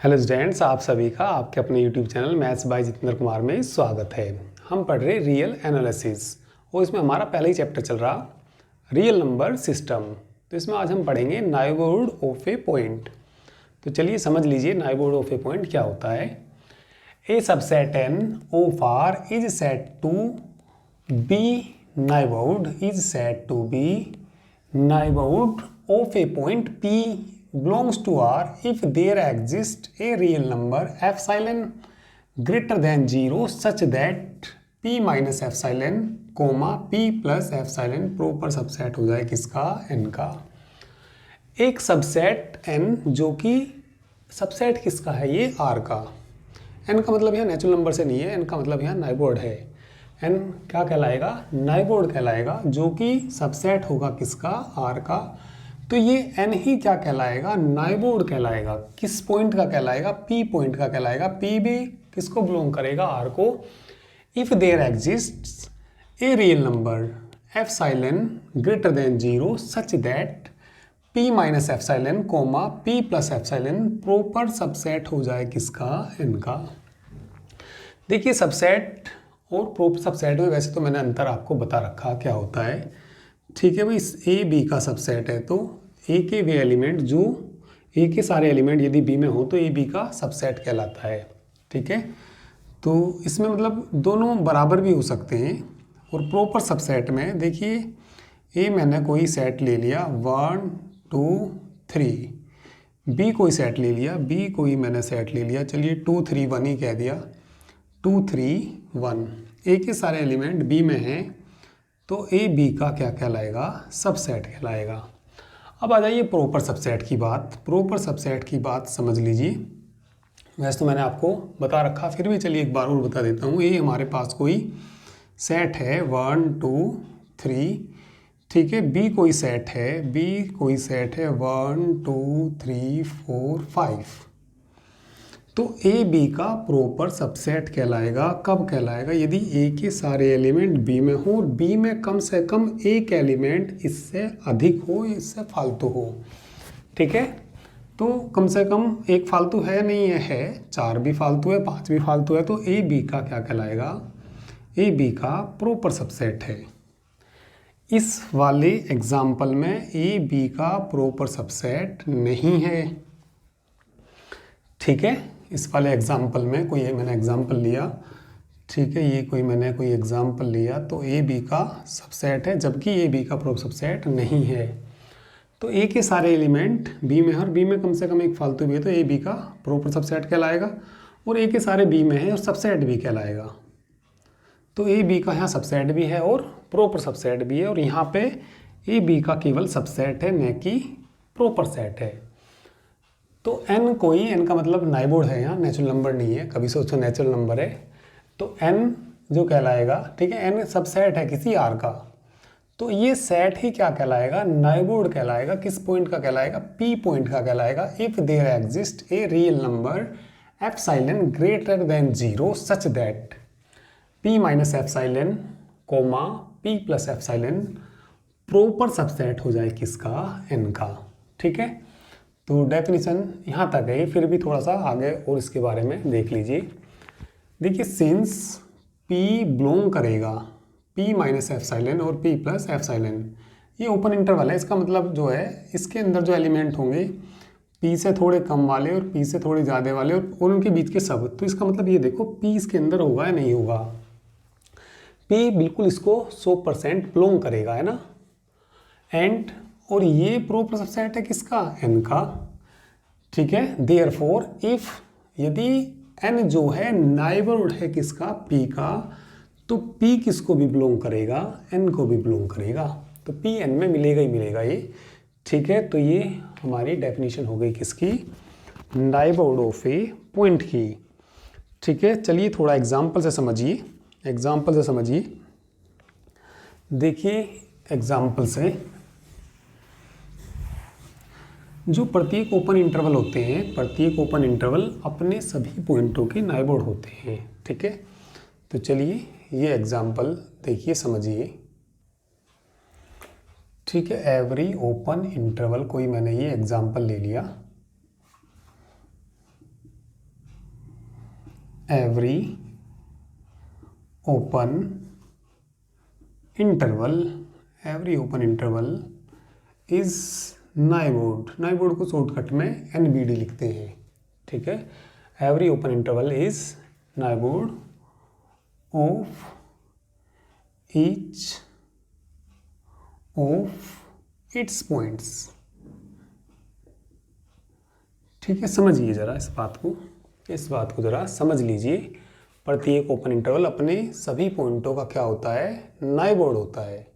Hello students, आप सभी का आपके अपने YouTube channel maths by Jitendra Kumar में स्वागत है। हम पढ़ रहे रियल एनालिसिस और इसमें हमारा पहला ही चैप्टर चल रहा रियल नंबर सिस्टम। तो इसमें आज हम पढ़ेंगे नाइबरहुड ऑफ ए पॉइंट। तो चलिए समझ लीजिए नाइबरहुड ऑफ ए पॉइंट क्या होता है। A subset N of R is set to be neighbourhood is set to be neighbourhood of a point P belongs to R if there exists a real number epsilon greater than 0 such that P minus epsilon comma P plus epsilon proper subset हो जाए किसका, n का। एक subset n जो कि subset किसका है, ये R का। n का मतलब यहाँ नेचुरल नंबर से नहीं है, n का मतलब यहाँ नाइबरहुड है। n क्या कहलाएगा, नाइबरहुड कहलाएगा, जो कि सबसेट होगा किसका, R का। तो ये n ही क्या कहलाएगा, नाइबरहुड कहलाएगा। किस पॉइंट का कहलाएगा, P पॉइंट का कहलाएगा। P भी किसको बिलोंग करेगा, R को। If there exists a real number epsilon greater than 0 such that P minus epsilon comma P plus epsilon proper subset हो जाए किसका, n का। देखिए सबसेट और प्रॉपर सबसेट में वैसे तो मैंने अंतर आपको बता रखा क्या होता है, ठीक है भाई। ए बी का सबसेट है तो ए के वे एलिमेंट जो ए के सारे एलिमेंट यदि बी में हो तो ए बी का सबसेट कहलाता है, ठीक है। तो इसमें मतलब दोनों बराबर भी हो सकते हैं। और प्रॉपर सबसेट में देखिए ए मैंने कोई सेट ले लिया 1 2 3, बी कोई सेट ले लिया, बी कोई मैंने सेट ले लिया, चलिए 2 3 1 ही कह दिया, 2 3 1। ए के सारे एलिमेंट बी में हैं तो ए बी का क्या कहलाएगा, सबसेट कहलाएगा। अब आ जाइए प्रॉपर सबसेट की बात। प्रॉपर सबसेट की बात समझ लीजिए, वैसे तो मैंने आपको बता रखा, फिर भी चलिए एक बार और बता देता हूँ। ये हमारे पास कोई सेट है 1 2 3, ठीक है। बी कोई सेट है, बी कोई सेट है 1 2 3 4 5। तो ए बी का प्रॉपर सबसेट कहलाएगा। कब कहलाएगा, यदि ए के सारे एलिमेंट बी में हो और बी में कम से कम एक एलिमेंट इससे अधिक हो, इससे फालतू हो, ठीक है। तो कम से कम एक फालतू है, नहीं है 4 भी फालतू है, 5 भी फालतू है, तो ए बी का क्या कहलाएगा, ए बी का प्रॉपर सबसेट है। इस वाले एग्जाम्पल में ए बी का प्रॉपर सबसेट नहीं है, ठीक है। इस वाले एग्जाम्पल में कोई मैंने एग्जाम्पल लिया, ठीक है, ये कोई मैंने कोई एग्जाम्पल लिया तो ए बी का सबसेट है, जबकि ए बी का प्रॉपर सबसेट नहीं है। तो ए के सारे एलिमेंट बी में है और बी में कम से कम एक फालतू भी है, तो ए बी का प्रॉपर सबसेट कहलाएगा। और ए के सारे बी में है और सबसेट भी कहलाएगा। तो ए बी का यहाँ सबसेट भी है और प्रॉपर सबसेट भी है, और यहाँ पे ए बी का केवल सबसेट है, न कि प्रॉपर सेट है। तो n कोई, n का मतलब नाइबरहुड है, यहाँ नेचुरल नंबर नहीं है, कभी सोचो नेचुरल नंबर है तो n जो कहलाएगा, ठीक है, n सबसेट है किसी r का, तो ये सेट ही क्या कहलाएगा, नाइबरहुड कहलाएगा। किस पॉइंट का कहलाएगा, p पॉइंट का कहलाएगा। If there exist a real number epsilon greater than 0 such that p minus epsilon comma p plus epsilon proper subset हो जाए किसका, n का, ठीक है। तो डेफिनेशन यहाँ तक है, फिर भी थोड़ा सा आगे और इसके बारे में देख लीजिए। देखिए सिंस P बिलोंग करेगा P माइनस एप्सिलॉन और P प्लस एप्सिलॉन, ये ओपन इंटरवल है, इसका मतलब जो है इसके अंदर जो एलिमेंट होंगे P से थोड़े कम वाले और P से थोड़े ज़्यादा वाले और उनके बीच के सब, तो इसका मतलब ये देखो P इसके अंदर होगा या नहीं होगा। P बिल्कुल इसको 100% बिलोंग करेगा, है ना। एंड और ये प्रॉपर सबसेट है किसका, n का, ठीक है। देयरफॉर इफ यदि n जो है नाइबरहुड है किसका, p का, तो p किसको भी बिलोंग करेगा, n को भी बिलोंग करेगा, तो p n में मिलेगा ही मिलेगा ये, ठीक है। तो ये हमारी डेफिनेशन हो गई किसकी, नाइबरहुड ऑफ ए पॉइंट की, ठीक है। चलिए थोड़ा एग्जाम्पल से समझिए, एग्जाम्पल से समझिए। देखिए एग्जाम्पल से, जो प्रत्येक ओपन इंटरवल होते हैं, प्रत्येक ओपन इंटरवल अपने सभी पॉइंटों के नाइबरहुड होते हैं, ठीक है। तो चलिए ये एग्जाम्पल देखिए, समझिए, ठीक है। एवरी ओपन इंटरवल, कोई मैंने ये एग्जाम्पल ले लिया, every open interval, every open interval is neighbourhood, neighbourhood को शॉर्टकट में NBD लिखते हैं, ठीक है। Every open interval is neighbourhood of each of its points, ठीक है। समझिए ज़रा इस बात को ज़रा समझ लीजिए। प्रत्येक ओपन इंटरवल अपने सभी पॉइंटों का क्या होता है, नाइबोर्ड होता है,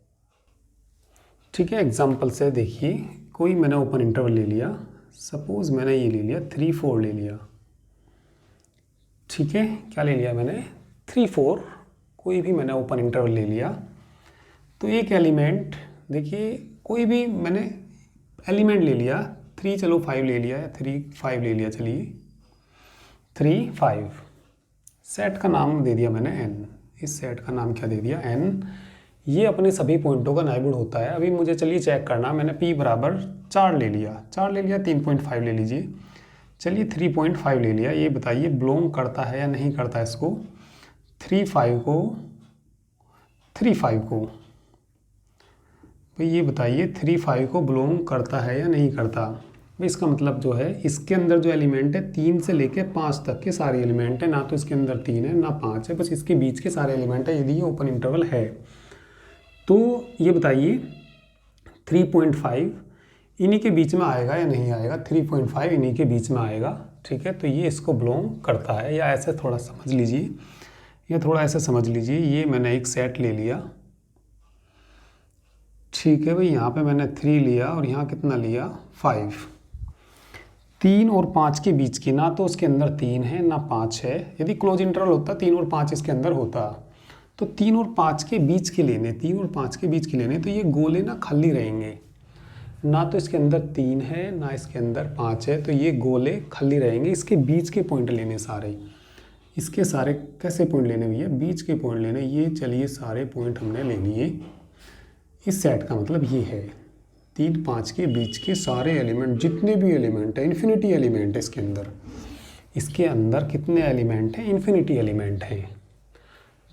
ठीक है। एग्जाम्पल से देखिए, कोई मैंने ओपन इंटरवल ले लिया, सपोज मैंने ये ले लिया 3 4 ले लिया, ठीक है। क्या ले लिया मैंने, 3 4, कोई भी मैंने ओपन इंटरवल ले लिया। तो एक एलिमेंट देखिए, कोई भी मैंने एलिमेंट ले लिया, 3 चलो 5 ले लिया, या 3 5 ले लिया, चलिए 3 5, सेट का नाम दे दिया मैंने n, इस सेट का नाम क्या दे दिया n। ये अपने सभी पॉइंटों का नाइबोर्ड होता है। अभी मुझे चलिए चेक करना, मैंने p बराबर 4 ले लिया, 3.5 ले लीजिए, चलिए 3.5 ले लिया। ये बताइए बिलोंग करता है या नहीं करता है इसको, 3 5 को भाई ये बताइए 3 5 को बिलोंग करता है या नहीं करता। भाई इसका मतलब जो है, इसके अंदर जो एलिमेंट है 3 से लेके 5 तक के सारे एलिमेंट है, ना तो इसके अंदर 3 है ना 5 है, बस इसके बीच के सारे एलिमेंट है, यदि ये ओपन इंटरवल है। तो ये बताइए 3.5 इन्हीं के बीच में आएगा या नहीं आएगा, 3.5 इन्हीं के बीच में आएगा, ठीक है। तो ये इसको बिलोंग करता है, या ऐसे थोड़ा समझ लीजिए, या थोड़ा ऐसे समझ लीजिए, ये मैंने एक सेट ले लिया, ठीक है भाई। यहाँ पे मैंने 3 लिया और यहाँ कितना लिया 5, 3 और 5 के बीच की, ना तो उसके अंदर 3 है ना 5 है। यदि क्लोज इंटरवल होता 3 और 5 इसके अंदर होता, तो 3 और 5 के बीच के लेने, 3 और 5 के बीच के लेने, तो ये गोले ना खाली रहेंगे, ना तो इसके अंदर 3 है ना इसके अंदर 5 है, तो ये गोले खाली रहेंगे। इसके बीच के पॉइंट लेने सारे, इसके सारे कैसे पॉइंट लेने भैया, बीच के पॉइंट लेने। ये चलिए सारे पॉइंट हमने ले लिए, इस सेट का मतलब ये है 3 5 के बीच के सारे एलिमेंट, जितने भी एलिमेंट है, इन्फिनिटी एलिमेंट है इसके अंदर। इसके अंदर कितने एलिमेंट हैं, इन्फिनिटी एलिमेंट हैं।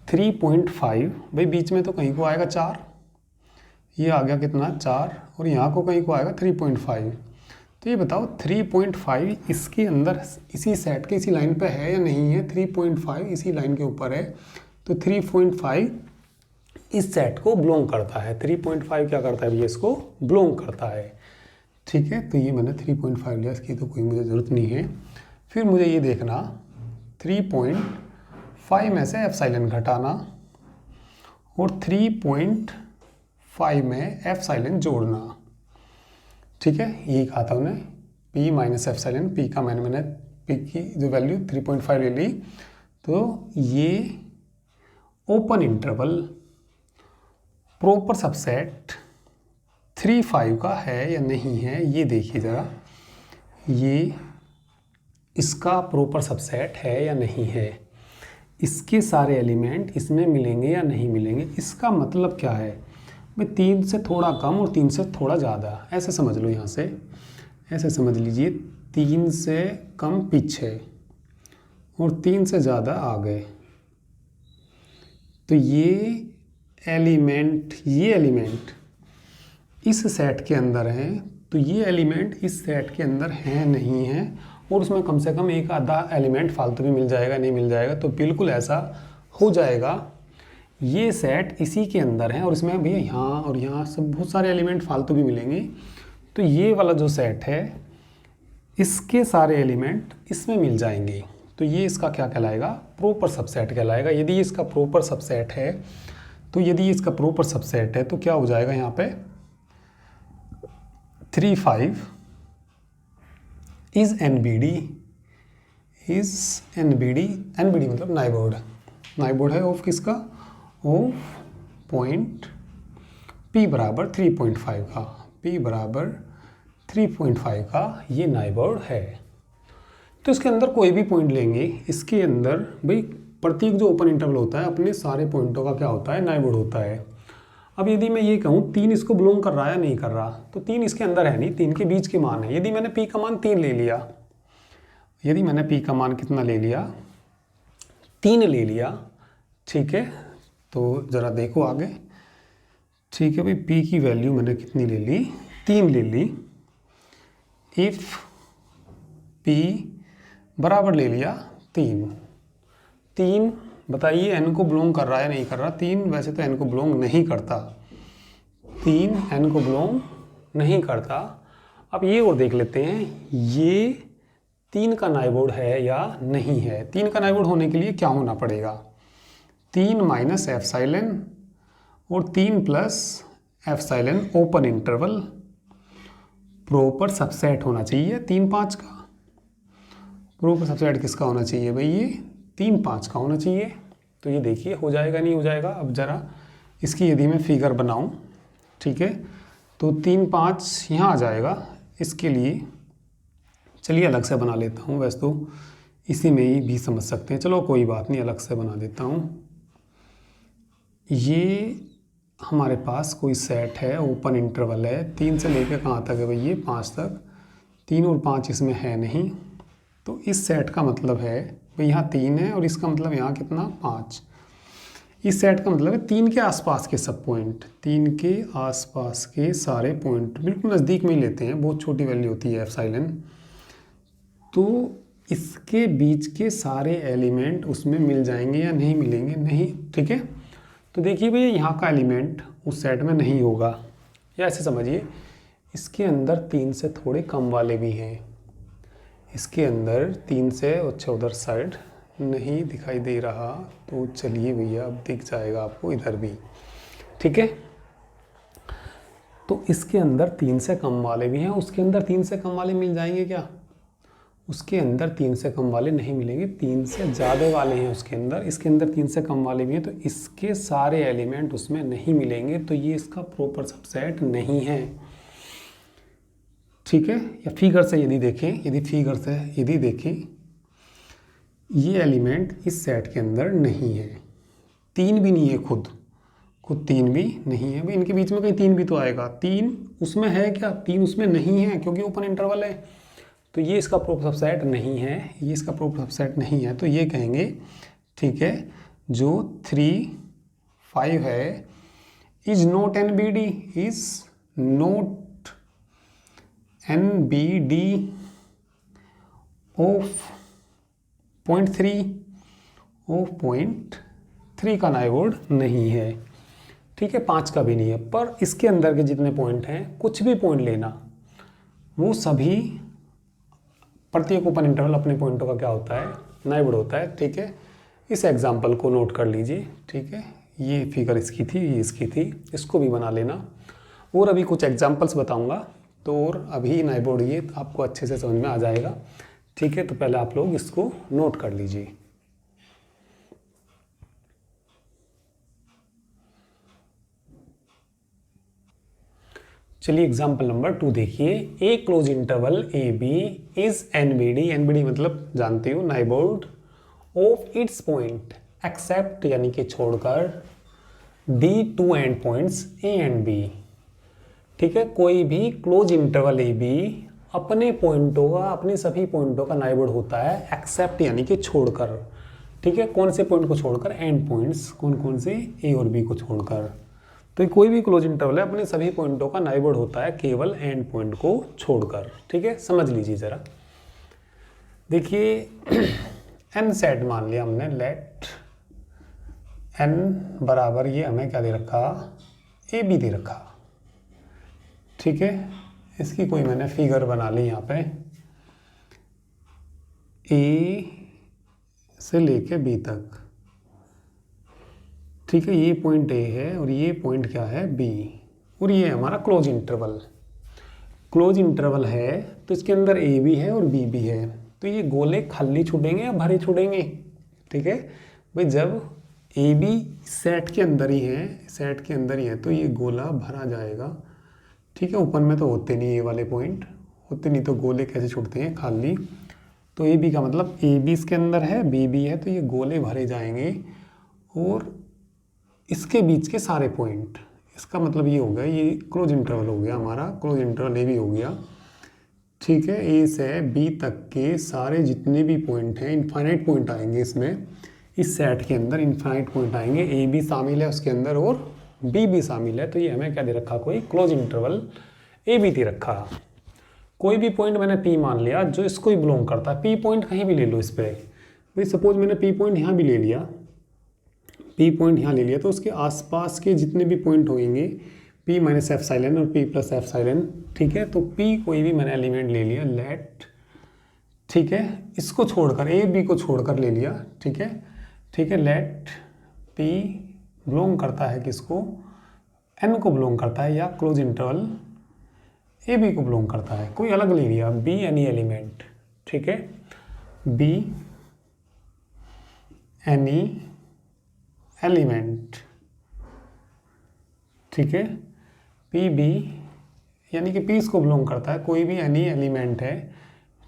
3.5 भाई बीच में तो कहीं को आएगा 4, ये आ गया कितना 4, और यहाँ को कहीं को आएगा 3.5। तो ये बताओ 3.5 इसके अंदर इसी सेट के इसी लाइन पे है या नहीं है, 3.5 इसी लाइन के ऊपर है, तो 3.5 इस सेट को बिलोंग करता है। 3.5 क्या करता है भैया, इसको बिलोंग करता है, ठीक है। तो ये मैंने 3.5 लिया, इसकी तो कोई मुझे ज़रूरत नहीं है। फिर मुझे ये देखना 3.5 में से एप्सिलॉन घटाना और 3.5 में एप्सिलॉन जोड़ना, ठीक है। यही कहा था उन्हें, p माइनस एप्सिलॉन, p का मैंने p की जो वैल्यू 3.5 ले ली। तो ये ओपन इंटरवल प्रॉपर सबसेट 3 5 का है या नहीं है, ये देखिए ज़रा, ये इसका प्रॉपर सबसेट है या नहीं है, इसके सारे एलिमेंट इसमें मिलेंगे या नहीं मिलेंगे। इसका मतलब क्या है भाई, 3 से थोड़ा कम और 3 से थोड़ा ज़्यादा, ऐसे समझ लो। यहाँ से ऐसे समझ लीजिए, 3 से कम पीछे और 3 से ज़्यादा आगे। तो ये एलिमेंट इस सेट के अंदर हैं, तो ये एलिमेंट इस सेट के अंदर हैं नहीं हैं, और उसमें कम से कम एक आधा एलिमेंट फालतू भी मिल जाएगा, नहीं मिल जाएगा, तो बिल्कुल ऐसा हो जाएगा। ये सेट इसी के अंदर है और इसमें भैया यहाँ और यहाँ सब बहुत सारे एलिमेंट फालतू भी मिलेंगे। तो ये वाला जो सेट है, इसके सारे एलिमेंट इसमें मिल जाएंगे, तो ये इसका क्या कहलाएगा, प्रॉपर सबसेट कहलाएगा। यदि इसका प्रॉपर सबसेट है, तो यदि इसका प्रॉपर सबसेट है तो क्या हो जाएगा, यहाँ पे 3 5 इज NBD मतलब नाइबोर्ड है ऑफ किसका, ऑफ पॉइंट P बराबर 3.5 का, P बराबर 3.5 का ये नाइबोर्ड है। तो इसके अंदर कोई भी पॉइंट लेंगे, इसके अंदर भाई प्रत्येक जो ओपन इंटरवल होता है अपने सारे पॉइंटों का क्या होता है, नाइबोर्ड होता है। अब यदि मैं ये कहूँ 3 इसको बिलोंग कर रहा है या नहीं कर रहा, तो 3 इसके अंदर है नहीं, 3 के बीच के मान है। यदि मैंने P का मान 3 ले लिया, यदि मैंने P का मान कितना ले लिया 3 ले लिया, ठीक है, तो ज़रा देखो आगे, ठीक है भाई, p की वैल्यू मैंने कितनी ले ली, 3 ले ली। इफ़ p बराबर ले लिया 3 बताइए n को बिलोंग कर रहा है नहीं कर रहा। 3 वैसे तो n को बिलोंग नहीं करता, 3 n को बिलोंग नहीं करता। अब ये और देख लेते हैं, ये 3 का नाइबोर्ड है या नहीं है। 3 का नाइबोर्ड होने के लिए क्या होना पड़ेगा, 3 माइनस एप्सिलॉन और 3 plus epsilon open interval proper subset होना चाहिए 3 5 का। प्रॉपर सबसेट किसका होना चाहिए भाई, ये 3 5 का होना चाहिए। तो ये देखिए हो जाएगा नहीं हो जाएगा। अब ज़रा इसकी यदि मैं फिगर बनाऊं, ठीक है, तो 3 5 यहाँ आ जाएगा। इसके लिए चलिए अलग से बना लेता हूँ, वैसे तो इसी में ही भी समझ सकते हैं, चलो कोई बात नहीं, अलग से बना देता हूँ। ये हमारे पास कोई सेट है, ओपन इंटरवल है, 3 से लेकर कहाँ तक है भाई, ये 5 तक। 3 और 5 इसमें है नहीं, तो इस सेट का मतलब है भाई यहाँ 3 है और इसका मतलब यहाँ कितना 5। इस सेट का मतलब है 3 के आसपास के सब पॉइंट, 3 के आसपास के सारे पॉइंट बिल्कुल नज़दीक में ही लेते हैं, बहुत छोटी वैल्यू होती है एप्सिलॉन। तो इसके बीच के सारे एलिमेंट उसमें मिल जाएंगे या नहीं मिलेंगे, नहीं, ठीक है। तो देखिए भैया यहाँ का एलिमेंट उस सेट में नहीं होगा, या ऐसे समझिए इसके अंदर 3 से थोड़े कम वाले भी हैं, इसके अंदर 3 से, अच्छा उधर साइड नहीं दिखाई दे रहा, तो चलिए भैया अब दिख जाएगा आपको इधर भी, ठीक है। तो इसके अंदर 3 से कम वाले भी हैं, उसके अंदर 3 से कम वाले मिल जाएंगे क्या, उसके अंदर 3 से कम वाले नहीं मिलेंगे, 3 से ज़्यादा वाले हैं उसके अंदर, इसके अंदर 3 से कम वाले भी हैं, तो इसके सारे एलिमेंट उसमें नहीं मिलेंगे, तो ये इसका प्रॉपर सबसेट नहीं है, ठीक है। या फिगर से यदि देखें, यदि फिगर से यदि देखें, ये एलिमेंट इस सेट के अंदर नहीं है, 3 भी नहीं है, खुद 3 भी नहीं है भाई, इनके बीच में कहीं 3 भी तो आएगा, 3 उसमें है क्या, 3 उसमें नहीं है क्योंकि ओपन इंटरवल है, तो ये इसका प्रॉपर सबसेट नहीं है, ये इसका प्रॉपर सबसेट नहीं है, तो ये कहेंगे, ठीक है, जो 3 5 है is not NBD, is not NBD of 0.3 का नाइबोर्ड नहीं है, ठीक है, 5 का भी नहीं है। पर इसके अंदर के जितने पॉइंट हैं, कुछ भी पॉइंट लेना, वो सभी प्रत्येक ओपन इंटरवल अपने पॉइंटों का क्या होता है, नाइबोर्ड होता है, ठीक है। इस एग्जांपल को नोट कर लीजिए, ठीक है, ये फिगर इसकी थी, ये इसकी थी, इसको भी बना लेना, और अभी कुछ एग्जांपल्स बताऊंगा, तो और अभी नाइबोर्ड ये आपको अच्छे से समझ में आ जाएगा, ठीक है। तो पहले आप लोग इसको नोट कर लीजिए। चलिए एग्जाम्पल नंबर 2 देखिए, a close interval A B is NBD, NBD मतलब जानते हो neighbourhood of its point except यानी कि छोड़कर the 2 end points A and B, ठीक है। कोई भी क्लोज इंटरवल ए बी अपने पॉइंटों का, अपने सभी पॉइंटों का नाइबोर्ड होता है एक्सेप्ट यानी कि छोड़कर, ठीक है। कौन से पॉइंट को छोड़कर, एंड पॉइंट्स, कौन कौन से, ए और बी को छोड़कर। तो कोई भी क्लोज इंटरवल है अपने सभी पॉइंटों का नाइबोर्ड होता है केवल एंड पॉइंट को छोड़कर, ठीक है। समझ लीजिए जरा, देखिए n सेट मान लिया हमने, लेट n बराबर, ये हमें क्या दे रखा, ए बी दे रखा, ठीक है। इसकी कोई मैंने फिगर बना ली यहाँ पे, ए से लेके बी तक, ठीक है। ये पॉइंट ए है और ये पॉइंट क्या है बी, और ये हमारा क्लोज इंटरवल, क्लोज इंटरवल है, तो इसके अंदर ए भी है और बी भी है, तो ये गोले खाली छूटेंगे या भरे छूटेंगे, ठीक है भाई। जब ए बी सेट के अंदर ही है, सेट के अंदर ही है, तो ये गोला भरा जाएगा, ठीक है। ओपन में तो होते नहीं, ये वाले पॉइंट होते नहीं, तो गोले कैसे छूटते हैं, खाली। तो ए बी का मतलब ए बी इसके अंदर है, बी भी है, तो ये गोले भरे जाएंगे, और इसके बीच के सारे पॉइंट, इसका मतलब ये हो गया, ये क्लोज इंटरवल हो गया हमारा, क्लोज इंटरवल ए भी हो गया, ठीक है। ए से बी तक के सारे जितने भी पॉइंट हैं, इनफाइनाइट पॉइंट आएंगे इसमें, इस सेट के अंदर इनफाइनाइट पॉइंट आएंगे, ए बी शामिल है उसके अंदर और बी भी शामिल है, तो ये हमें क्या दे रखा, कोई क्लोज इंटरवल ए बी दे रखा। कोई भी पॉइंट मैंने पी मान लिया जो इसको ही बिलोंग करता है, पी पॉइंट कहीं भी ले लो इस पर, भाई सपोज मैंने पी पॉइंट यहाँ भी ले लिया, पी पॉइंट यहाँ ले लिया, तो उसके आसपास के जितने भी पॉइंट होंगे पी माइनस एफ साइलेन और पी प्लस एफ साइलेन, ठीक है। तो पी कोई भी मैंने एलिमेंट ले लिया, लेट, ठीक है, इसको छोड़कर ए बी को छोड़कर ले लिया, ठीक है, ठीक है, लेट पी बिलोंग करता है किसको, एन को बिलोंग करता है या क्लोज इंटरवल ए बी को बिलोंग करता है, कोई अलग ले लिया, बी एनी एलिमेंट, ठीक है, बी एनी एलिमेंट, ठीक है, पी बी यानी कि पी इसको बिलोंग करता है, कोई भी एनी एलिमेंट है,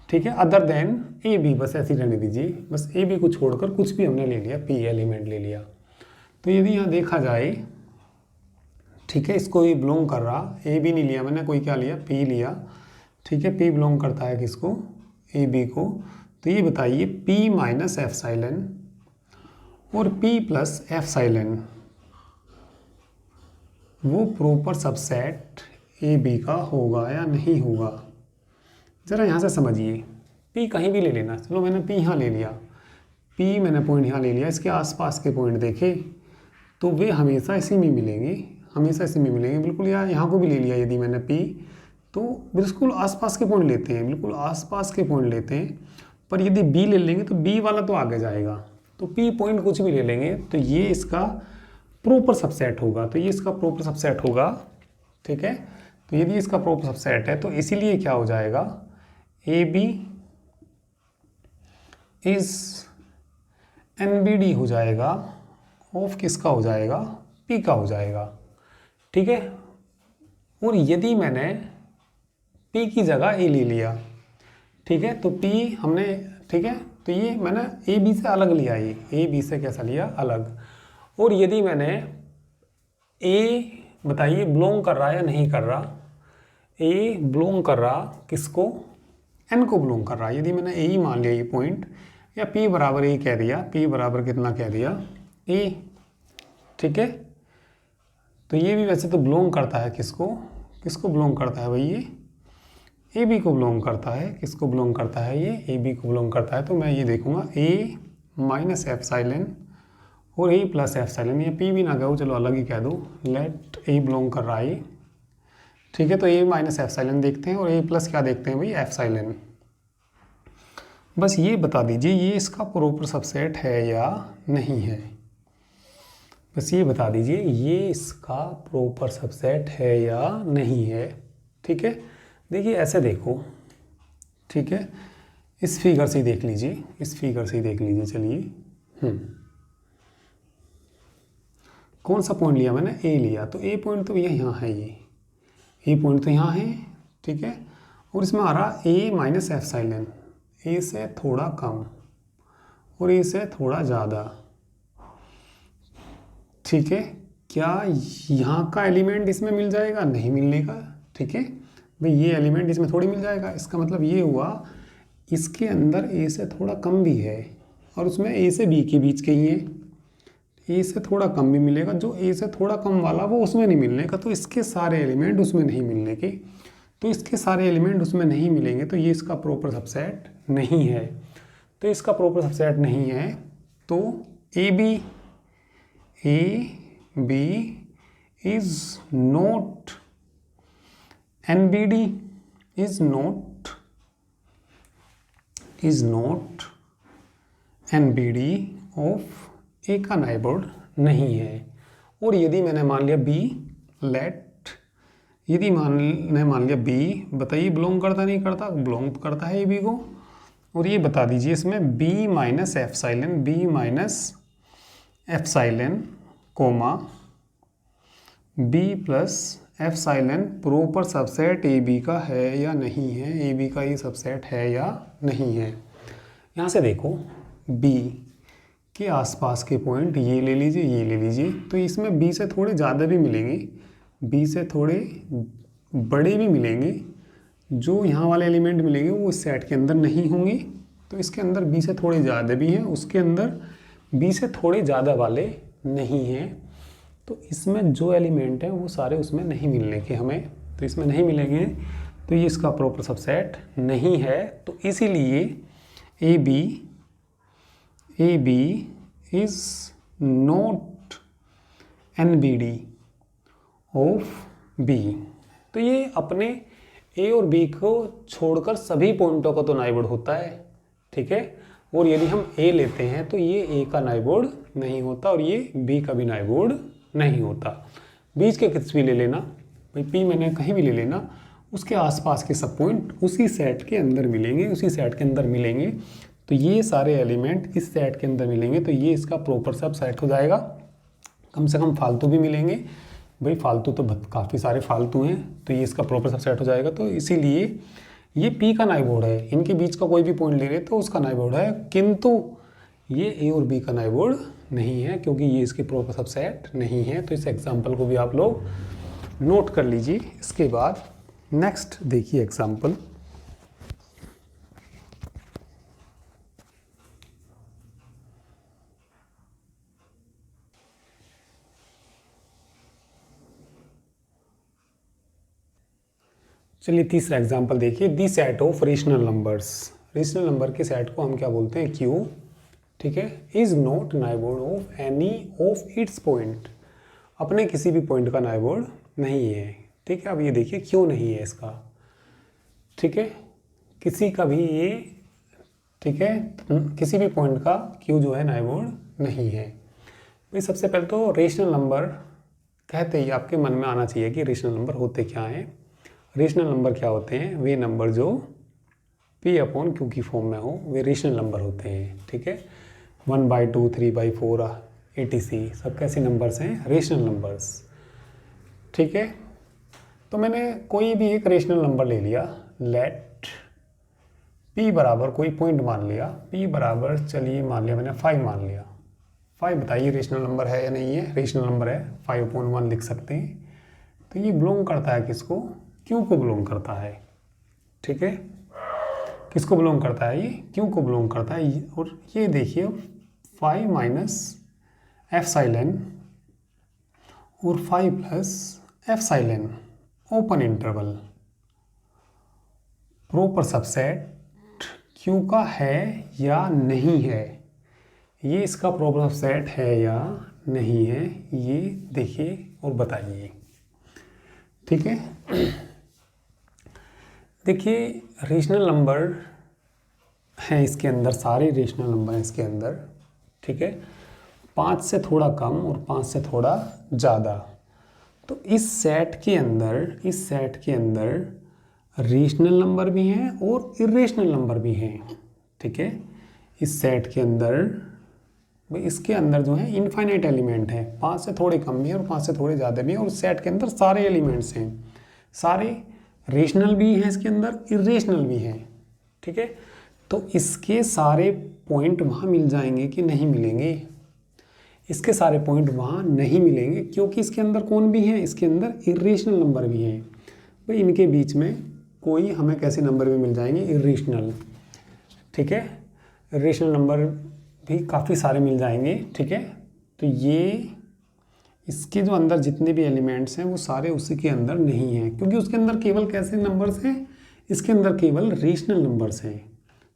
ठीक है, अदर देन ए बी, बस ऐसे ही रहने दीजिए, बस ए बी को छोड़कर कुछ भी हमने ले लिया, पी एलिमेंट ले लिया। तो यदि यहाँ देखा जाए, ठीक है, इसको ही बिलोंग कर रहा, ए बी नहीं लिया मैंने, कोई क्या लिया, पी लिया, ठीक है, पी बिलोंग करता है किसको, ए बी को। तो ये बताइए पी माइनस एफ साइलेन और पी प्लस एफ साइलेन वो प्रॉपर सबसेट ए बी का होगा या नहीं होगा। ज़रा यहाँ से समझिए, पी कहीं भी ले लेना, चलो मैंने पी यहाँ ले लिया, पी मैंने पॉइंट यहाँ ले लिया, इसके आसपास के पॉइंट देखे तो वे हमेशा इसी में मिलेंगे, हमेशा इसी में मिलेंगे, बिल्कुल। यार यहाँ को भी ले लिया यदि मैंने पी, तो बिल्कुल आसपास के पॉइंट लेते हैं, बिल्कुल आसपास के पॉइंट लेते हैं, पर यदि बी ले लेंगे तो बी वाला तो आगे जाएगा, तो पी पॉइंट कुछ भी ले लेंगे तो ये इसका प्रॉपर सबसेट होगा, तो ये इसका प्रॉपर सबसेट होगा, ठीक है। तो यदि इसका प्रॉपर सबसेट है तो इसीलिए क्या हो जाएगा, ए बी इज एनबीडी हो जाएगा, ऑफ किसका हो जाएगा, पी का हो जाएगा, ठीक है। और यदि मैंने पी की जगह ए ले लिया, ठीक है, तो पी हमने, ठीक है, तो ये मैंने ए बी से अलग लिया, ये ए बी से कैसा लिया, अलग। और यदि मैंने ए, बताइए बिलोंग कर रहा है या नहीं कर रहा, ए बिलोंग कर रहा किसको, एन को बिलोंग कर रहा है। यदि मैंने ए ही मान लिया ये पॉइंट, या पी बराबर ए कह दिया, पी बराबर कितना कह दिया, ए, ठीक है, तो ये भी वैसे तो बिलोंग करता है किसको, किसको बिलोंग करता है भाई, ये ए बी को बिलोंग करता है, किसको बिलोंग करता है, ये ए बी को बिलोंग करता है। तो मैं ये देखूंगा ए माइनस एफ साइलेन और ए प्लस एफ साइलेन, ये पी भी ना कहो, चलो अलग ही कह दो, लेट ए बिलोंग कर रहा है, ठीक है। तो ए माइनस एफ साइलेन देखते हैं और ए प्लस क्या देखते हैं भाई, एफ साइलेन। बस ये बता दीजिए ये इसका प्रॉपर सबसेट है या नहीं है, बस ये बता दीजिए ये इसका प्रॉपर सबसेट है या नहीं है, ठीक है। देखिए ऐसे देखो, ठीक है, इस फिगर से ही देख लीजिए, इस फिगर से ही देख लीजिए, चलिए। कौन सा पॉइंट लिया मैंने, ए लिया, तो ए पॉइंट तो यहाँ है, ये ए पॉइंट तो यहाँ है, ठीक है। और इसमें आ रहा ए माइनस एफ साइलेन, ए से थोड़ा कम और ए से थोड़ा ज़्यादा, ठीक है। क्या यहाँ का एलिमेंट इसमें मिल जाएगा, नहीं मिलने का, ठीक है भाई, ये एलिमेंट इसमें थोड़ी मिल जाएगा, इसका मतलब ये हुआ इसके अंदर ए से थोड़ा कम भी है और उसमें ए से बी के बीच के ही है, ए से थोड़ा कम भी मिलेगा, जो ए से थोड़ा कम वाला वो उसमें नहीं मिलने का, तो इसके सारे एलिमेंट उसमें नहीं मिलने के, तो इसके सारे एलिमेंट उसमें नहीं मिलेंगे, तो ये इसका प्रॉपर सबसेट नहीं है। तो इसका प्रॉपर सबसेट नहीं है, तो A B is not NBD is not NBD of A का नाइबरहुड नहीं है। और यदि मैंने मान लिया बी, लेट, यदि मैंने मान लिया बी, बताइए बिलोंग करता नहीं करता, बिलोंग करता है ए बी को। और ये बता दीजिए इसमें B minus epsilon, B minus epsilon comma B plus epsilon proper subset A B का है या नहीं है, ए बी का ये सबसेट है या नहीं है। यहाँ से देखो बी के आसपास के पॉइंट ये ले लीजिए, ये ले लीजिए, तो इसमें बी से थोड़े ज़्यादा भी मिलेंगे, बी से थोड़े बड़े भी मिलेंगे, जो यहाँ वाले एलिमेंट मिलेंगे वो इस सेट के अंदर नहीं होंगे, तो इसके अंदर बी से थोड़े ज़्यादा भी हैं, उसके अंदर बी से थोड़े ज़्यादा वाले नहीं हैं, तो इसमें जो एलिमेंट हैं वो सारे उसमें नहीं मिलने के हमें, तो इसमें नहीं मिलेंगे, तो ये इसका प्रॉपर सबसेट नहीं है। तो इसीलिए A B is not NBD of B. तो ये अपने ए और बी को छोड़कर सभी पॉइंटों का तो नाइबोर्ड होता है, ठीक है। और यदि हम ए लेते हैं तो ये ए का नाइबोर्ड नहीं होता और ये बी का भी नाइबोर्ड नहीं होता। बीच के किस भी ले लेना भाई, पी मैंने कहीं भी ले लेना, उसके आसपास के सब पॉइंट उसी सेट के अंदर मिलेंगे, उसी सेट के अंदर मिलेंगे। तो ये सारे एलिमेंट इस सेट के अंदर मिलेंगे, तो ये इसका प्रॉपर सब सेट हो जाएगा। कम से कम फालतू भी मिलेंगे भाई, फालतू तो काफ़ी सारे फालतू हैं, तो ये इसका प्रॉपर सब सेट हो जाएगा। तो इसीलिए ये पी का नाइबोर्ड है, इनके बीच का कोई भी पॉइंट ले रहे तो उसका नाइबोर्ड है, किंतु ये ए और बी का नाइबोर्ड नहीं है, क्योंकि ये इसके प्रॉपर सब सेट नहीं है। तो इस एग्जाम्पल को भी आप लोग नोट कर लीजिए। इसके बाद नेक्स्ट देखिए एग्जाम्पल। चलिए तीसरा एग्जाम्पल देखिए। The set of rational numbers, rational number के सेट को हम क्या बोलते हैं, क्यू, ठीक है। Is not neighbourhood of any of its point, अपने किसी भी पॉइंट का नाइबोर्ड नहीं है, ठीक है। अब ये देखिए क्यों नहीं है इसका, ठीक है, किसी का भी ये, ठीक है, किसी भी पॉइंट का क्यू जो है नाइबोर्ड नहीं है। भाई सबसे पहले तो रेशनल नंबर कहते ही आपके मन में आना चाहिए कि रेशनल नंबर होते क्या हैं। रेशनल नंबर क्या होते हैं, वे नंबर जो P अपॉन Q की फॉर्म में हो वे रेशनल नंबर होते हैं, ठीक है। 1/2, 3/4 etc सब कैसे नंबर्स हैं, रेशनल नंबर्स, ठीक है। तो मैंने कोई भी एक रेशनल नंबर ले लिया, लेट P बराबर कोई पॉइंट मान लिया, P बराबर चलिए मान लिया मैंने 5 मान लिया। 5 बताइए रेशनल नंबर है या नहीं है, रेशनल नंबर है, 5/1 लिख सकते हैं। तो ये बिलोंग करता है किसको, क्यू को बिलोंग करता है, ठीक है। किसको बिलोंग करता है, ये क्यू को बिलोंग करता है। और ये देखिए 5 माइनस एप्सिलॉन और 5 plus epsilon open interval, proper subset Q का है या नहीं है, ये इसका प्रॉपर सबसेट है या नहीं है, ये देखिए और बताइए, ठीक है। देखिए रेशनल नंबर हैं इसके अंदर, सारे रेशनल नंबर हैं इसके अंदर, ठीक है। 5 से थोड़ा कम और 5 से थोड़ा ज़्यादा। तो इस सेट के अंदर रेशनल नंबर भी हैं और इरेशनल नंबर भी हैं, ठीक है। इस सेट के अंदर भाई इसके अंदर जो है इनफाइनाइट एलिमेंट है, 5 से थोड़े कम भी हैं और 5 से थोड़े ज़्यादा भी हैं, और सेट के अंदर सारे एलिमेंट्स हैं, सारे रेशनल भी हैं इसके अंदर, इरेशनल भी हैं, ठीक है। तो इसके सारे पॉइंट वहाँ मिल जाएंगे कि नहीं मिलेंगे, इसके सारे पॉइंट वहाँ नहीं मिलेंगे, क्योंकि इसके अंदर कौन भी है, इसके अंदर इरेशनल नंबर भी हैं। भाई इनके बीच में कोई हमें कैसे नंबर भी मिल जाएंगे, इरेशनल, ठीक है। इरेशनल नंबर भी काफ़ी सारे मिल जाएंगे, ठीक है। तो ये इसके जो अंदर जितने भी एलिमेंट्स हैं वो सारे उसी के अंदर नहीं हैं, क्योंकि उसके अंदर केवल कैसे नंबर्स हैं, इसके अंदर केवल रेशनल नंबर्स हैं,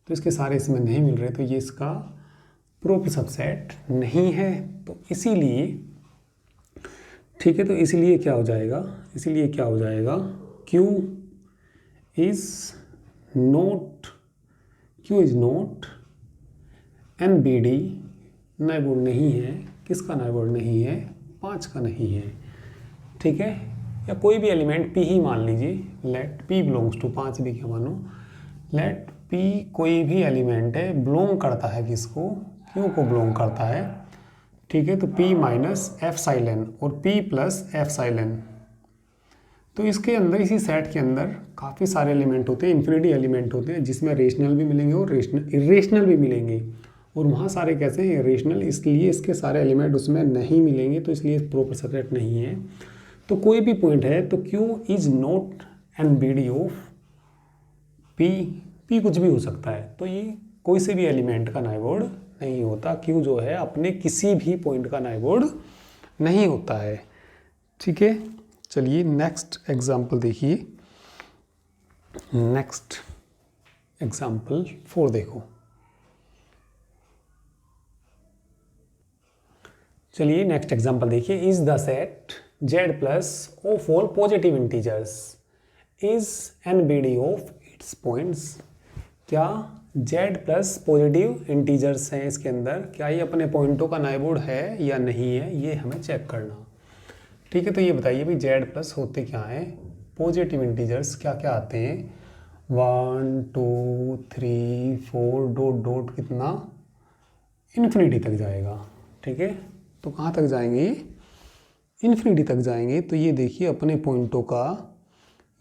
तो इसके सारे इसमें नहीं मिल रहे, तो ये इसका प्रॉपर सबसेट नहीं है। तो इसीलिए, ठीक है, तो इसीलिए क्या हो जाएगा, Q इज़ नॉट NBD, नाइबोर्ड नहीं है, किसका नाइबोर्ड नहीं है, 5 का नहीं है, ठीक है। या कोई भी एलिमेंट P ही मान लीजिए, लेट P बिलोंग्स टू 5 भी क्या मानो, लेट P कोई भी एलिमेंट है बिलोंग करता है किसको, Q को बिलोंग करता है, ठीक है। तो P माइनस एप्सिलॉन और P प्लस एप्सिलॉन, तो इसके अंदर इसी सेट के अंदर काफ़ी सारे एलिमेंट होते हैं, इन्फिनिटी एलिमेंट होते हैं, जिसमें रेशनल भी मिलेंगे और इरेशनल भी मिलेंगे, और वहाँ सारे कैसे हैं, रेशनल, इसलिए इसके सारे एलिमेंट उसमें नहीं मिलेंगे, तो इसलिए प्रॉपर सबसेट नहीं है। तो कोई भी पॉइंट है तो Q is not NBD of P कुछ भी हो सकता है, तो ये कोई से भी एलिमेंट का नाइबोर्ड नहीं होता। क्यू जो है अपने किसी भी पॉइंट का नाइबोर्ड नहीं होता है। ठीक है, चलिए नेक्स्ट एग्जाम्पल देखिए। नेक्स्ट एग्जाम्पल 4 देखो। चलिए नेक्स्ट एग्जाम्पल देखिए। Is the set Z plus of all positive integers is NBD of its points. क्या जेड प्लस पॉजिटिव इंटीजर्स हैं इसके अंदर, क्या ये अपने पॉइंटों का नाइबोर्ड है या नहीं है, ये हमें चेक करना। ठीक है, तो ये बताइए भाई जेड प्लस होते क्या हैं, पॉजिटिव इंटीजर्स क्या क्या आते हैं। 1 2 3 4 डॉट डॉट कितना, इन्फिनिटी तक जाएगा। ठीक है, तो कहाँ तक जाएंगे, इन्फिनिटी तक जाएंगे। तो ये देखिए अपने पॉइंटों का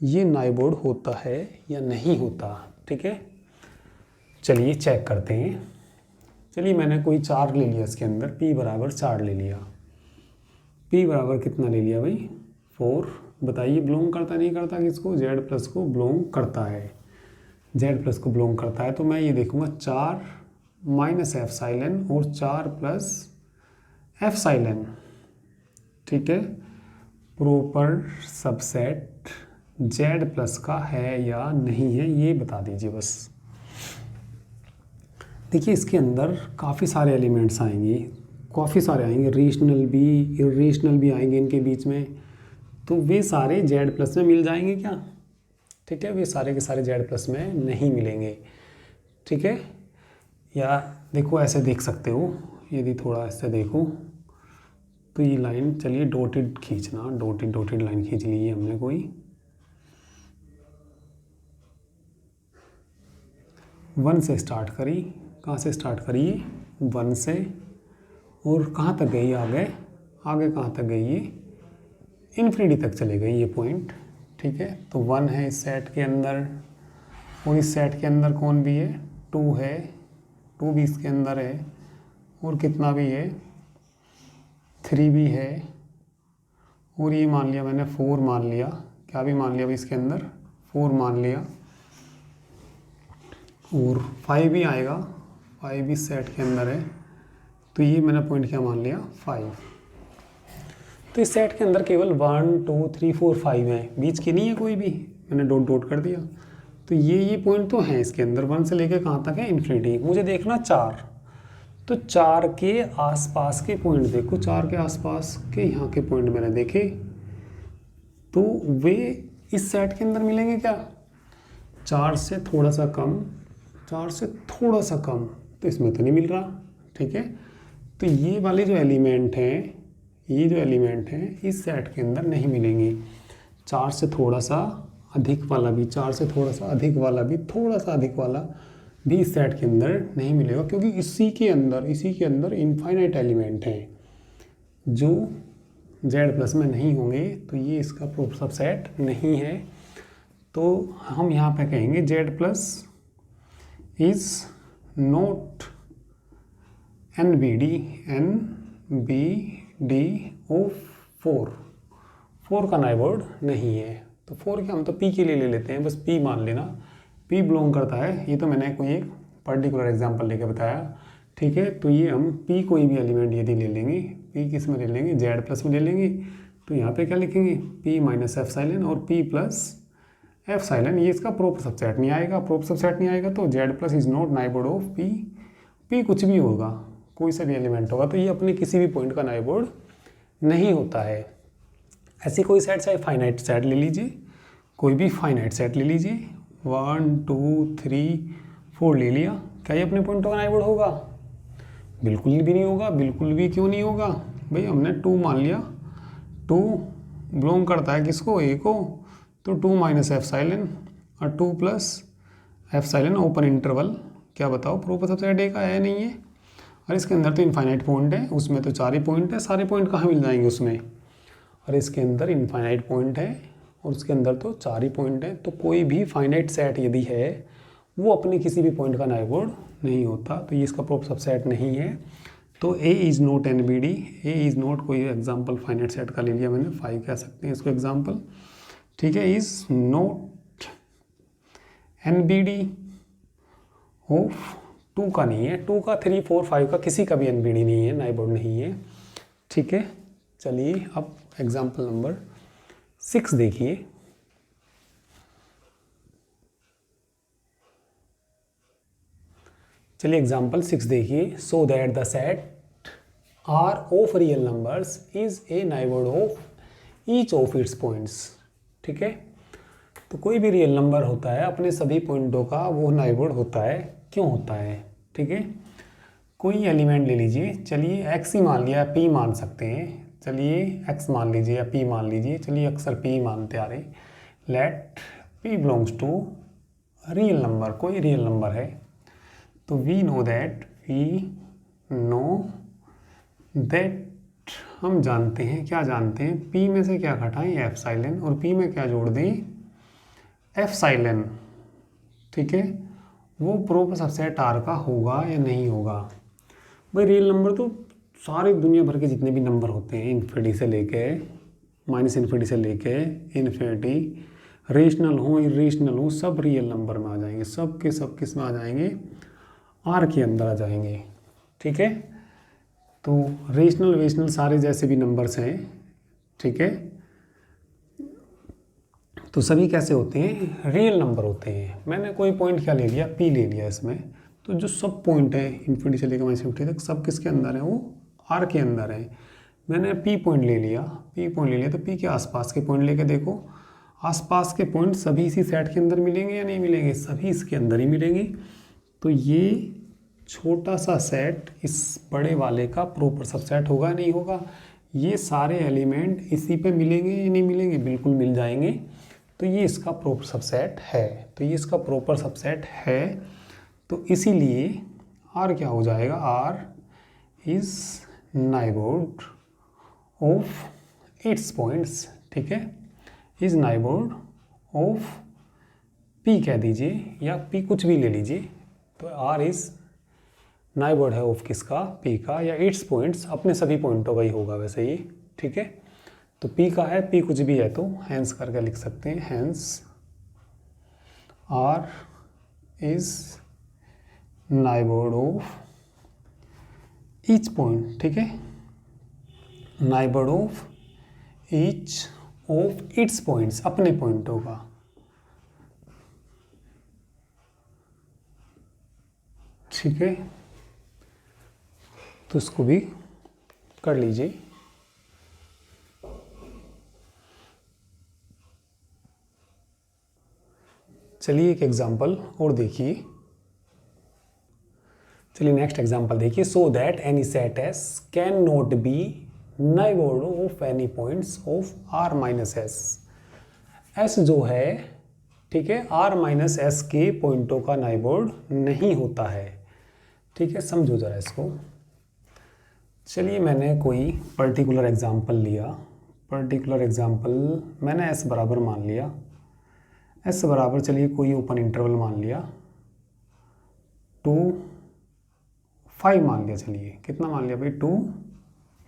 ये नाइबोर्ड होता है या नहीं होता। ठीक है, चलिए चेक करते हैं। चलिए मैंने कोई 4 ले लिया, इसके अंदर p बराबर 4 ले लिया। p बराबर कितना ले लिया भाई, 4। बताइए बिलोंग करता नहीं करता किसको, जेड प्लस को बिलोंग करता है। जेड प्लस को बिलोंग करता है तो मैं ये देखूंगा 4 माइनस एफ साइलन और 4 प्लस एफ साइलन। ठीक है, प्रॉपर सबसेट जेड प्लस का है या नहीं है ये बता दीजिए बस। देखिए इसके अंदर काफ़ी सारे एलिमेंट्स आएंगे, काफ़ी सारे आएंगे, रेशनल भी इरेशनल भी आएंगे इनके बीच में। तो वे सारे जेड प्लस में मिल जाएंगे क्या। ठीक है, वे सारे के सारे जेड प्लस में नहीं मिलेंगे। ठीक है, या देखो ऐसे देख सकते हो, यदि थोड़ा ऐसे देखो तो ये लाइन, चलिए डॉटेड खींचना, डॉटेड लाइन खींच ली है हमने कोई। 1 से स्टार्ट करी, कहाँ से स्टार्ट करिए 1 से, और कहाँ तक गई आगे कहाँ तक गई ये, इन्फिनिटी तक चले गई ये पॉइंट। ठीक है, तो 1 है इस सेट के अंदर, और इस सेट के अंदर कौन भी है, 2 है, 2 भी इसके अंदर है, और कितना भी है 3 भी है, और ये मान लिया मैंने 4 मान लिया, क्या भी मान लिया भाई इसके अंदर 4 मान लिया, और 5 भी आएगा, 5 भी सेट के अंदर है। तो ये मैंने पॉइंट क्या मान लिया 5। तो इस सेट के अंदर केवल 1 2 3 4 5 है, बीच की नहीं है कोई भी, मैंने डॉट कर दिया। तो ये पॉइंट तो हैं इसके अंदर, 1 से लेके कहाँ तक है, इन्फिनिटी। मुझे देखना 4, तो 4 के आसपास के पॉइंट देखो, 4 के आसपास के यहाँ के पॉइंट मैंने देखे, तो वे इस सेट के अंदर मिलेंगे क्या, 4 से थोड़ा सा कम, 4 से थोड़ा सा कम, तो इसमें तो नहीं मिल रहा। ठीक है, तो ये वाले जो एलिमेंट हैं, ये जो एलिमेंट हैं इस सेट के अंदर नहीं मिलेंगे। 4 से थोड़ा सा अधिक वाला भी, 4 से थोड़ा सा अधिक वाला भी, थोड़ा सा अधिक वाला भी इस सेट के अंदर नहीं मिलेगा, क्योंकि इसी के अंदर इनफाइनाइट एलिमेंट हैं जो जेड प्लस में नहीं होंगे, तो ये इसका प्रूफ सबसेट नहीं है। तो हम यहाँ पे कहेंगे Z plus is not NBD of 4 का नाइबोर्ड नहीं है। तो 4 के हम तो P के लिए ले लेते हैं, बस P मान लेना, P बिलोंग करता है। ये तो मैंने कोई एक पर्टिकुलर एग्जांपल लेके बताया। ठीक है, तो ये हम P कोई भी एलिमेंट यदि ले लेंगे, P किस में ले लेंगे, जेड प्लस में ले लेंगे, तो यहाँ पे क्या लिखेंगे P माइनस एफ साइलन और P प्लस एफ साइलन। ये इसका प्रॉपर सबसेट नहीं आएगा, प्रॉपर सबसेट नहीं आएगा तो Z plus is not neighbourhood of P कुछ भी होगा, कोई सा भी एलिमेंट होगा, तो ये अपने किसी भी पॉइंट का नाइबोर्ड नहीं होता है। ऐसी कोई सेट, चाहे फाइनाइट सेट ले लीजिए, कोई भी फाइनाइट सेट ले लीजिए, 1 2 3 4 ले लिया, क्या ये अपने पॉइंटों का नाइबोर्ड होगा, बिल्कुल भी नहीं होगा। बिल्कुल भी क्यों नहीं होगा भाई, हमने 2 मान लिया, 2 बिलोंग करता है किसको, ए को, तो 2 माइनस एफ साइलन और 2 प्लस एफ साइलन ओपन इंटरवल, क्या बताओ प्रॉपर सबसेट ए का है नहीं है। और इसके अंदर तो इनफाइनाइट पॉइंट है, उसमें तो 4 ही पॉइंट है, सारे पॉइंट कहाँ मिल जाएंगे उसमें, और इसके अंदर इनफाइनाइट पॉइंट है और उसके अंदर तो 4 ही पॉइंट है। तो कोई भी फाइनाइट सेट यदि है वो अपने किसी भी पॉइंट का नाइबोर्ड नहीं होता, तो ये इसका प्रॉपर सबसेट नहीं है। तो A is not NBD, A is not, कोई एग्जाम्पल फाइनाइट सेट का ले लिया मैंने, 5 कह सकते हैं इसको एग्जाम्पल। ठीक है, इज़ नॉट NBD ऑफ 2 का नहीं है, 2 का 3, 4, 5 का किसी का भी एनपीडी नहीं है, नाइबोर्ड नहीं है। ठीक है, चलिए अब एग्जाम्पल नंबर 6 देखिए। चलिए एग्जाम्पल 6 देखिए। So that the set R of real numbers is a neighbourhood of each of its points. ठीक है, तो कोई भी रियल नंबर होता है अपने सभी पॉइंटों का वो नाइबोर्ड होता है। क्यों होता है? ठीक है, कोई एलिमेंट ले लीजिए, चलिए x ही मान लिया, p मान सकते हैं, चलिए x मान लीजिए या p मान लीजिए, चलिए अक्सर p मानते आ रहे। Let p belongs to real number, कोई रियल नंबर है, तो वी नो दैट हम जानते हैं, क्या जानते हैं, p में से क्या घटाएं एप्सिलॉन और p में क्या जोड़ दें एप्सिलॉन। ठीक है, वो प्रोपर सबसेट R का होगा या नहीं होगा। भाई रियल नंबर तो सारे दुनिया भर के जितने भी नंबर होते हैं, इन्फिनिटी से लेके माइनस इन्फिनिटी से लेके इन्फिनिटी, रेशनल हो इरेशनल हो, सब रियल नंबर में आ जाएंगे, सब के सब किस में आ जाएंगे, R के अंदर आ जाएंगे। ठीक है, तो रेशनल वेशनल सारे जैसे भी नंबर्स हैं, ठीक है, तो सभी कैसे होते हैं, रियल नंबर होते हैं। मैंने कोई पॉइंट क्या ले लिया, P ले लिया इसमें, तो जो सब पॉइंट है इन्फिनिटी से लेकर माइनस इन्फिनिटी तक सब किसके अंदर है, वो R के अंदर है। मैंने P पॉइंट ले लिया, तो P के आसपास के पॉइंट लेके देखो, आसपास के पॉइंट सभी इसी सेट के अंदर मिलेंगे या नहीं मिलेंगे, सभी इसके अंदर ही मिलेंगे। तो ये छोटा सा सेट इस बड़े वाले का प्रॉपर सबसेट होगा नहीं होगा, ये सारे एलिमेंट इसी पे मिलेंगे या नहीं मिलेंगे, बिल्कुल मिल जाएंगे। तो ये इसका प्रॉपर सबसेट है, तो ये इसका प्रॉपर सबसेट है, तो इसीलिए R क्या हो जाएगा, R is neighbourhood of its points. ठीक है, इज नाइबोर्ड ऑफ P कह दीजिए या P कुछ भी ले लीजिए, तो R इज नाइबोर्ड है ऑफ किसका, P का, या इट्स पॉइंट्स, अपने सभी पॉइंटों का ही होगा वैसे ये। ठीक है, तो P का है, P कुछ भी है तो हैंस करके लिख सकते हैं, hence R is neighbourhood of each point. ठीक है, neighbourhood of each of its points, अपने पॉइंटों का। ठीक है, तो इसको भी कर लीजिए। चलिए एक एग्जांपल और देखिए। चलिए नेक्स्ट एग्जांपल देखिए। So that any set S can not be neighbourhood of any points of R minus S. S जो है, ठीक है, R माइनस एस के पॉइंटों का नाइबोर्ड नहीं होता है। ठीक है, समझो जरा इसको। चलिए मैंने कोई पर्टिकुलर एग्जांपल लिया, पर्टिकुलर एग्जांपल मैंने S बराबर मान लिया, S बराबर चलिए कोई ओपन इंटरवल मान लिया 2, 5 मान लिया। चलिए कितना मान लिया भाई, 2,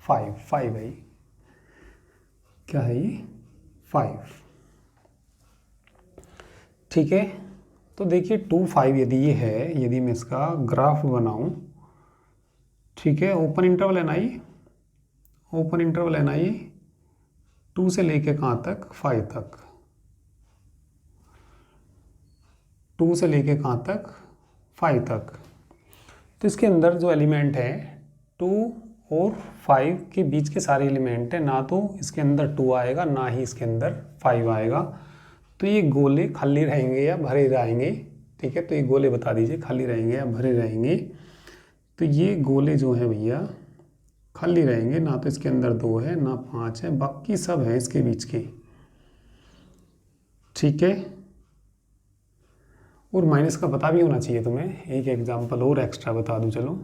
5 है, क्या है ये, 5। ठीक है, तो देखिए 2, 5 यदि ये है, यदि मैं इसका ग्राफ बनाऊं, ठीक है, ओपन इंटरवल है ना ये, ओपन इंटरवल है ना ये, 2 से लेके कहाँ तक, 5 तक, 2 से लेके कहाँ तक, 5 तक। तो इसके अंदर जो एलिमेंट है 2 और 5 के बीच के सारे एलिमेंट हैं, ना तो इसके अंदर 2 आएगा ना ही इसके अंदर 5 आएगा। तो ये गोले खाली रहेंगे या भरे रहेंगे, ठीक है, तो ये गोले बता दीजिए खाली रहेंगे या भरे रहेंगे। तो ये गोले जो हैं भैया खाली रहेंगे, ना तो इसके अंदर 2 है ना 5 है, बाकी सब हैं इसके बीच के। ठीक है, और माइनस का पता भी होना चाहिए तुम्हें। एक एग्जांपल और एक्स्ट्रा बता दूं, चलो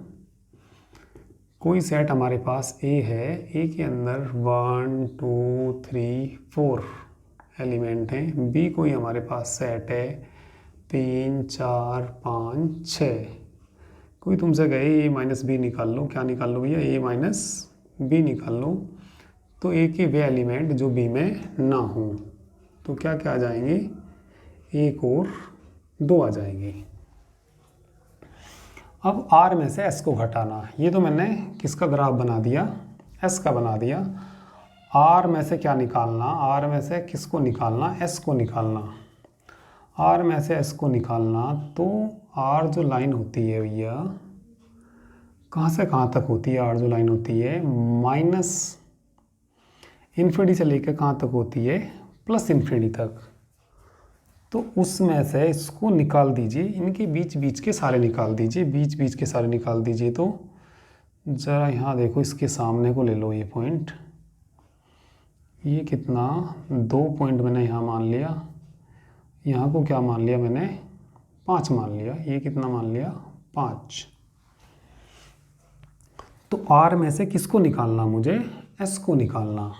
कोई सेट हमारे पास A है, A के अंदर 1, 2, 3, 4 एलिमेंट हैं। B कोई हमारे पास सेट है 3, 4, 5, 6। कोई तुमसे कहे A माइनस बी निकाल लो, क्या निकाल लो भैया, A माइनस बी निकाल लो, तो A के वे एलिमेंट जो B में ना हो, तो क्या क्या आ जाएंगे, 1 और 2 आ जाएंगे। अब आर में से एस को घटाना, ये तो मैंने किसका ग्राफ बना दिया, एस का बना दिया। आर में से क्या निकालना, आर में से किसको निकालना, एस को निकालना। आर में से एस को निकालना, तो आर जो लाइन होती है भैया, कहाँ से कहाँ तक होती है, आर जो लाइन होती है माइनस इन्फिनिटी से लेकर कहाँ तक होती है, प्लस इन्फिनिटी तक। तो उसमें से इसको निकाल दीजिए, इनके बीच बीच के सारे निकाल दीजिए, बीच बीच के सारे निकाल दीजिए। तो ज़रा यहाँ देखो, इसके सामने को ले लो, ये पॉइंट, ये कितना 2 पॉइंट मैंने यहाँ मान लिया, यहाँ को क्या मान लिया मैंने 5 मान लिया, ये कितना मान लिया 5। तो आर में से किसको निकालना, मुझे एस को निकालना।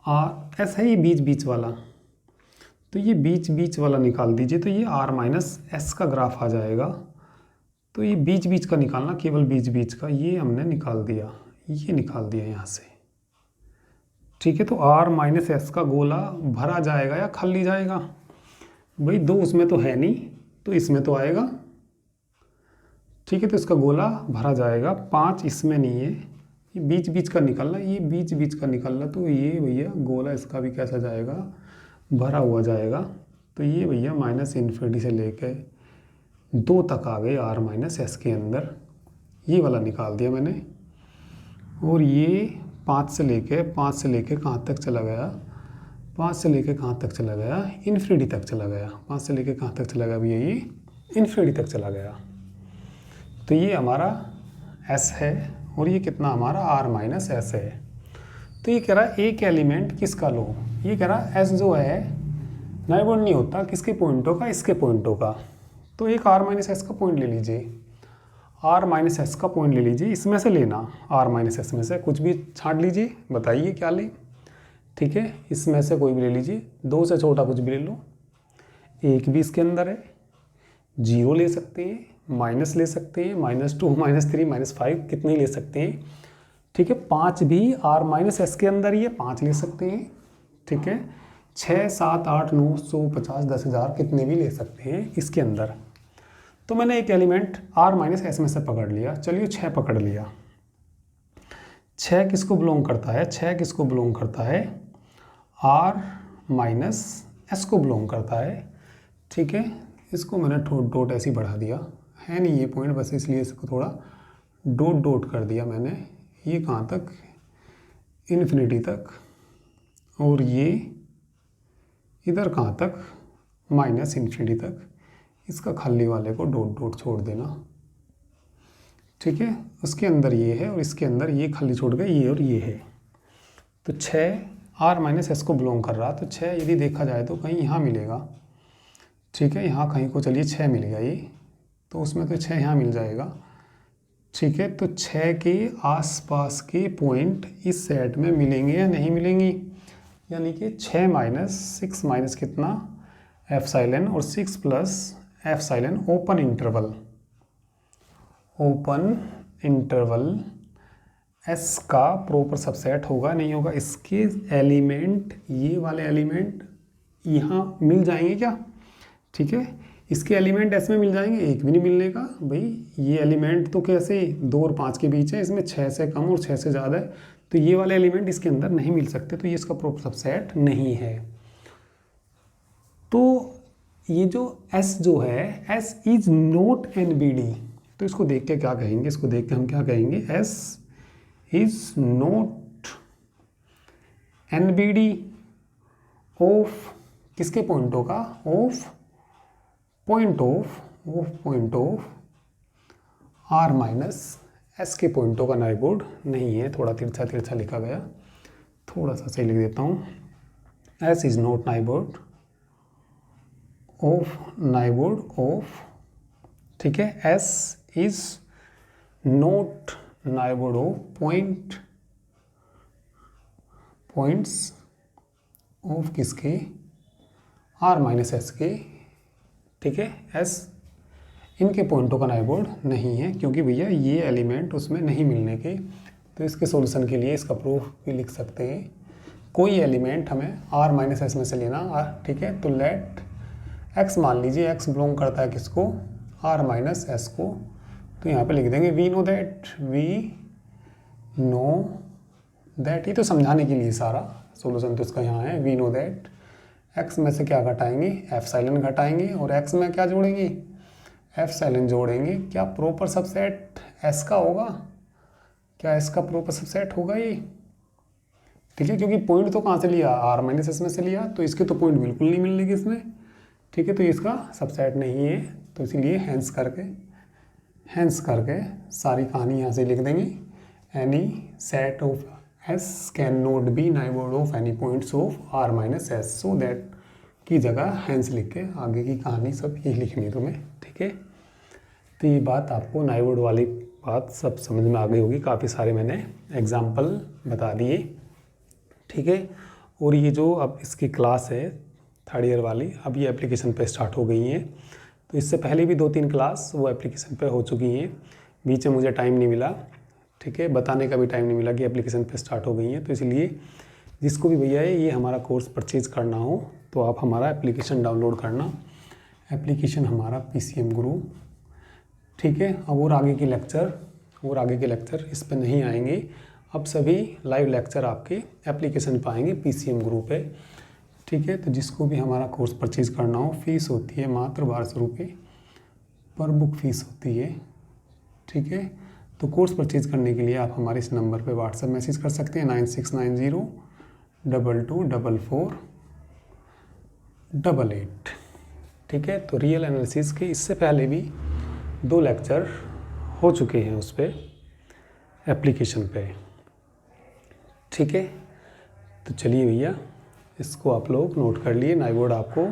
आर एस है ये बीच बीच वाला, तो ये बीच बीच वाला निकाल दीजिए, तो ये आर माइनस एस का ग्राफ आ जाएगा। तो ये बीच बीच का निकालना, केवल बीच बीच का, ये हमने निकाल दिया, ये निकाल दिया यहाँ से। ठीक है, तो आर माइनस एस का गोला भरा जाएगा या खाली जाएगा, भाई 2 उसमें तो है नहीं, तो इसमें तो आएगा। ठीक है, तो इसका गोला भरा जाएगा, 5 इसमें नहीं है, ये बीच बीच का निकलना, ये बीच बीच का निकलना, तो ये भैया गोला इसका भी कैसा जाएगा, भरा हुआ जाएगा। तो ये भैया माइनस इन्फिनिटी से लेके 2 तक आ गए आर माइनस एस के अंदर, ये वाला निकाल दिया मैंने। और ये 5 से लेके कहाँ तक चला गया, 5 से लेके कहाँ तक चला गया, इन्फिनिटी तक चला गया। 5 से लेके कहाँ तक चला गया भैया, ये इन्फिनिटी तक चला गया। तो ये हमारा एस है और ये कितना हमारा आर माइनस एस है। तो ये कह रहा है एक एलिमेंट किसका लो, ये कह रहा है एस जो है नाइबोर्ड नहीं होता किसके पॉइंटों का, इसके पॉइंटों का। तो एक आर माइनस एस का पॉइंट ले लीजिए, आर माइनस एस का पॉइंट ले लीजिए, इसमें से लेना, आर माइनस एस में से कुछ भी छांट लीजिए, बताइए क्या लें। ठीक है, इसमें से कोई भी ले लीजिए, 2 से छोटा कुछ भी ले लो, 1 भी इसके अंदर है, 0 ले सकते हैं, माइनस ले सकते हैं, -2 -3 -5 कितने ले सकते हैं। ठीक है, 5 भी आर माइनस एस के अंदर ही है, 5 ले सकते हैं। ठीक है, 6 7 8 9 150 10,000 कितने भी ले सकते हैं इसके अंदर। तो मैंने एक एलिमेंट आर माइनस एस में से पकड़ लिया, चलिए 6 पकड़ लिया। 6 किसको बिलोंग करता है, 6 किसको बिलोंग करता है, आर माइनस एस को बिलोंग करता है। ठीक है, इसको मैंने डॉट ऐसे ही बढ़ा दिया, है नहीं ये पॉइंट, बस इसलिए इसको थोड़ा डॉट कर दिया मैंने। ये कहाँ तक, इन्फिनिटी तक, और ये इधर कहाँ तक, माइनस इन्फिनिटी तक। इसका खाली वाले को डॉट छोड़ देना। ठीक है, उसके अंदर ये है और इसके अंदर ये खाली छोड़ गए, ये और ये है। तो 6 आर माइनस एस को बिलोंग कर रहा, तो 6 यदि देखा जाए तो कहीं यहाँ मिलेगा। ठीक है, यहाँ कहीं को चलिए 6 मिल गया ये, तो उसमें तो 6 यहाँ मिल जाएगा। ठीक है, तो 6 के आसपास के पॉइंट इस सेट में मिलेंगे या नहीं मिलेंगे, यानी कि 6 माइनस 6 माइनस कितना एप्सिलॉन और 6 plus epsilon open interval S का प्रॉपर सबसेट होगा नहीं होगा। इसके एलिमेंट, ये वाले एलिमेंट यहाँ मिल जाएंगे क्या। ठीक है, इसके एलिमेंट एस में मिल जाएंगे, एक भी नहीं मिलने का भाई। ये एलिमेंट तो कैसे 2 और 5 के बीच है, इसमें 6 से कम और 6 से ज़्यादा है, तो ये वाले एलिमेंट इसके अंदर नहीं मिल सकते, तो ये इसका प्रॉपर सबसेट नहीं है। तो ये जो S जो है, S इज नॉट NBD, तो इसको देख के क्या कहेंगे, इसको देख के हम क्या कहेंगे, S is not NBD of किसके पॉइंटों का, of point of R minus S के पॉइंटों का नाइबोर्ड नहीं है। थोड़ा तिरछा लिखा गया, थोड़ा सा सही लिख देता हूँ। S is not neighbourhood of, ठीक है, S is not neighbourhood of points of किसके, R माइनस एस के। ठीक है, S इनके पॉइंटों का नाइबोर्ड नहीं है, क्योंकि भैया ये एलिमेंट उसमें नहीं मिलने के। तो इसके सॉल्यूशन के लिए इसका प्रूफ भी लिख सकते हैं, कोई एलिमेंट हमें R माइनस एस में से लेना। ठीक है, तो लेट X मान लीजिए, X बिलोंग करता है किसको, आर माइनस एस को, तो यहाँ पे लिख देंगे वी नो दैट। ये तो समझाने के लिए सारा सॉल्यूशन तो इसका यहाँ है। वी नो दैट एक्स में से क्या घटाएंगे, एप्सिलॉन घटाएंगे और एक्स में क्या जोड़ेंगे, एप्सिलॉन जोड़ेंगे। क्या प्रॉपर सबसेट एस का होगा, क्या एस का प्रॉपर सबसेट होगा ये, ठीक है, क्योंकि पॉइंट तो कहाँ से लिया, आर माइनस एस में से लिया, तो इसके तो पॉइंट बिल्कुल नहीं मिलेंगे इसमें, ठीक है, तो इसका सबसेट नहीं है, तो इसीलिए हैंस करके सारी कहानी यहाँ से लिख देंगे। Any set of S can not be neighbourhood of any points of R minus S, so that की जगह हैंस लिख के आगे की कहानी सब यही लिखनी है तुम्हें, ठीक है। तो ये बात आपको नाइबरहुड वाली बात सब समझ में आ गई होगी, काफ़ी सारे मैंने एग्जाम्पल बता दिए, ठीक है। और ये जो अब इसकी क्लास है 3rd ईयर वाली, अब ये एप्लीकेशन पे स्टार्ट हो गई हैं। तो इससे पहले भी 2-3 क्लास वो एप्लीकेशन पे हो चुकी हैं, बीच में मुझे टाइम नहीं मिला, ठीक है, बताने का भी टाइम नहीं मिला कि एप्लीकेशन पे स्टार्ट हो गई हैं। तो इसलिए जिसको भी भैया ये हमारा कोर्स परचेज़ करना हो तो आप हमारा एप्लीकेशन डाउनलोड करना, एप्लीकेशन हमारा PCM गुरु, ठीक है। अब और आगे के लेक्चर इस पर नहीं आएंगे, अब सभी लाइव लेक्चर आपके एप्लीकेशन पर आएंगे PCM गुरु पे, ठीक है। तो जिसको भी हमारा कोर्स परचेज़ करना हो, फीस होती है मात्र 1200 रुपये पर बुक फीस होती है, ठीक है। तो कोर्स परचेज़ करने के लिए आप हमारे इस नंबर पे व्हाट्सएप मैसेज कर सकते हैं 9690224488, ठीक है। तो रियल एनालिसिस के इससे पहले भी 2 लेक्चर हो चुके हैं उस पर एप्लीकेशन पे, ठीक है। तो चलिए भैया, इसको आप लोग नोट कर लिए, नाइबरहुड आपको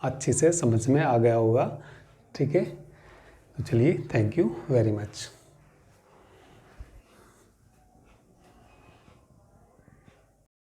अच्छे से समझ में आ गया होगा, ठीक है। तो चलिए, थैंक यू वेरी मच।